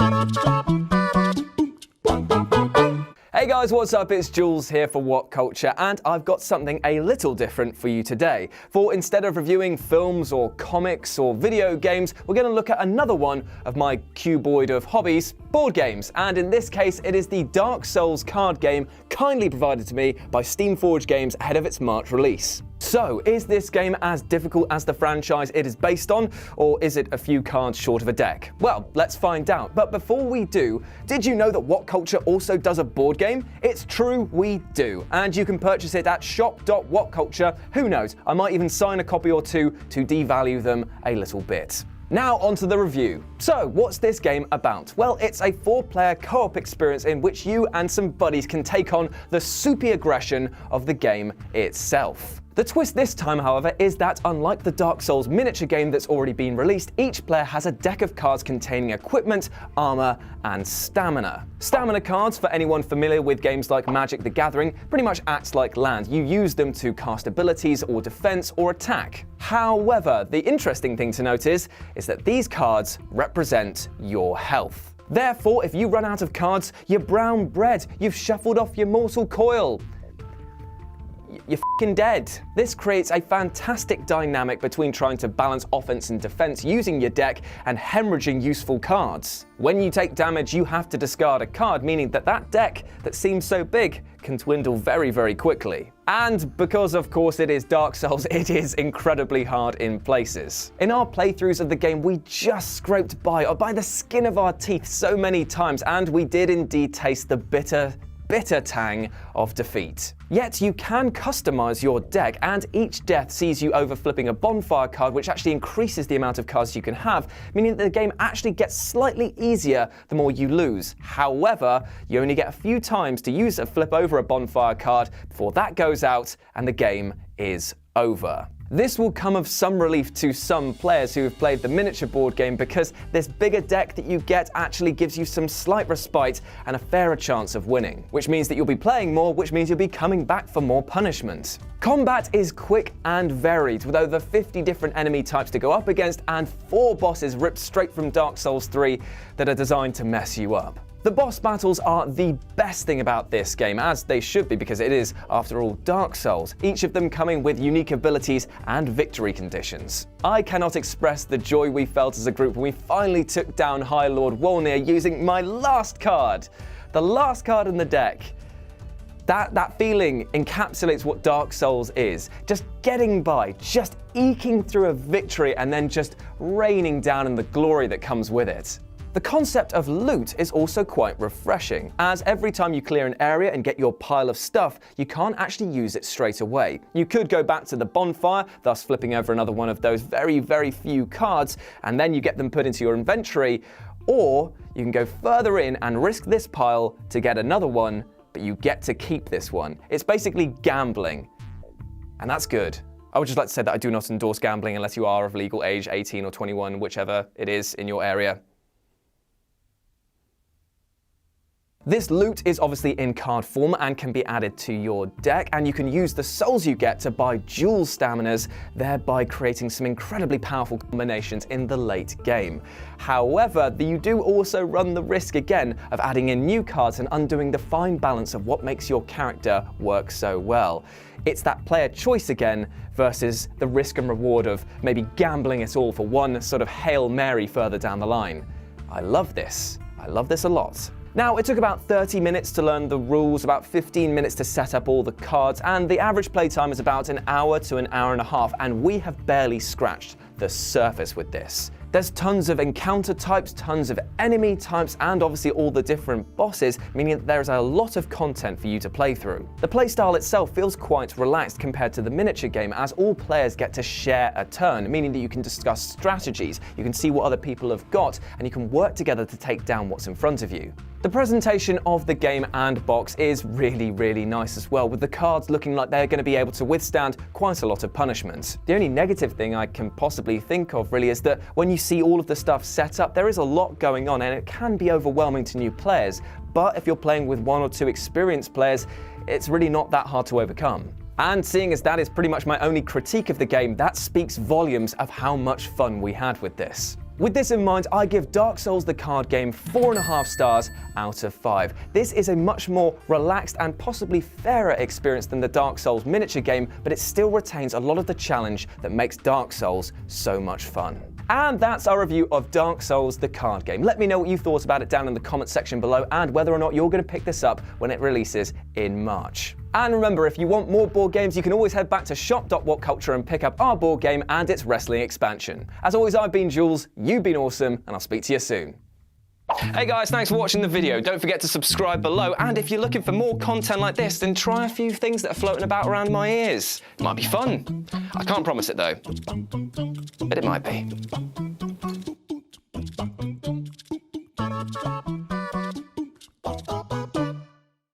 Hey guys, what's up? It's Jules here for What Culture, and I've got something a little different for you today. For instead of reviewing films or comics or video games, we're going to look at another one of my cuboid of hobbies, board games. And in this case, it is the Dark Souls card game, kindly provided to me by SteamForged Games ahead of its March release. So, is this game as difficult as the franchise it is based on, or is it a few cards short of a deck? Well, let's find out. But before we do, did you know that What Culture also does a board game? It's true, we do. And you can purchase it at shop.whatculture. Who knows, I might even sign a copy or two to devalue them a little bit. Now onto the review. So, what's this game about? Well, it's a 4-player co-op experience in which you and some buddies can take on the soupy aggression of the game itself. The twist this time, however, is that unlike the Dark Souls miniature game that's already been released, each player has a deck of cards containing equipment, armor, and stamina. Stamina cards, for anyone familiar with games like Magic the Gathering, pretty much act like land. You use them to cast abilities or defense or attack. However, the interesting thing to note is that these cards represent your health. Therefore, if you run out of cards, you're brown bread, you've shuffled off your mortal coil. You're f***ing dead. This creates a fantastic dynamic between trying to balance offense and defense using your deck and hemorrhaging useful cards. When you take damage, you have to discard a card, meaning that that deck that seems so big can dwindle very, very quickly. And because, of course, it is Dark Souls, it is incredibly hard in places. In our playthroughs of the game, we just scraped by the skin of our teeth so many times, and we did indeed taste the bitter tang of defeat. Yet you can customize your deck, and each death sees you over flipping a bonfire card, which actually increases the amount of cards you can have, meaning that the game actually gets slightly easier the more you lose. However, you only get a few times to use a flip over a bonfire card before that goes out and the game is over. This will come of some relief to some players who have played the miniature board game, because this bigger deck that you get actually gives you some slight respite and a fairer chance of winning, which means that you'll be playing more, which means you'll be coming back for more punishment. Combat is quick and varied, with over 50 different enemy types to go up against and 4 bosses ripped straight from Dark Souls 3 that are designed to mess you up. The boss battles are the best thing about this game, as they should be, because it is, after all, Dark Souls, each of them coming with unique abilities and victory conditions. I cannot express the joy we felt as a group when we finally took down High Lord Wolnir using my last card, the last card in the deck. That feeling encapsulates what Dark Souls is. Just getting by, just eking through a victory, and then just raining down in the glory that comes with it. The concept of loot is also quite refreshing, as every time you clear an area and get your pile of stuff, you can't actually use it straight away. You could go back to the bonfire, thus flipping over another one of those very, very few cards, and then you get them put into your inventory, or you can go further in and risk this pile to get another one, but you get to keep this one. It's basically gambling, and that's good. I would just like to say that I do not endorse gambling unless you are of legal age, 18 or 21, whichever it is in your area. This loot is obviously in card form and can be added to your deck, and you can use the souls you get to buy dual staminas, thereby creating some incredibly powerful combinations in the late game. However, you do also run the risk again of adding in new cards and undoing the fine balance of what makes your character work so well. It's that player choice again versus the risk and reward of maybe gambling it all for one sort of Hail Mary further down the line. I love this. I love this a lot. Now, it took about 30 minutes to learn the rules, about 15 minutes to set up all the cards, and the average playtime is about an hour to an hour and a half, and we have barely scratched the surface with this. There's tons of encounter types, tons of enemy types, and obviously all the different bosses, meaning that there's a lot of content for you to play through. The playstyle itself feels quite relaxed compared to the miniature game, as all players get to share a turn, meaning that you can discuss strategies, you can see what other people have got, and you can work together to take down what's in front of you. The presentation of the game and box is really, really nice as well, with the cards looking like they're going to be able to withstand quite a lot of punishment. The only negative thing I can possibly think of really is that when you see all of the stuff set up, there is a lot going on and it can be overwhelming to new players, but if you're playing with 1 or 2 experienced players, it's really not that hard to overcome. And seeing as that is pretty much my only critique of the game, that speaks volumes of how much fun we had with this. With this in mind, I give Dark Souls the card game 4.5 stars out of 5. This is a much more relaxed and possibly fairer experience than the Dark Souls miniature game, but it still retains a lot of the challenge that makes Dark Souls so much fun. And that's our review of Dark Souls the card game. Let me know what you thought about it down in the comments section below and whether or not you're going to pick this up when it releases in March. And remember, if you want more board games, you can always head back to shop.whatculture and pick up our board game and its wrestling expansion. As always, I've been Jules, you've been awesome, and I'll speak to you soon. Hey guys, thanks for watching the video. Don't forget to subscribe below, and if you're looking for more content like this, then try a few things that are floating about around my ears. It might be fun. I can't promise it though, but it might be.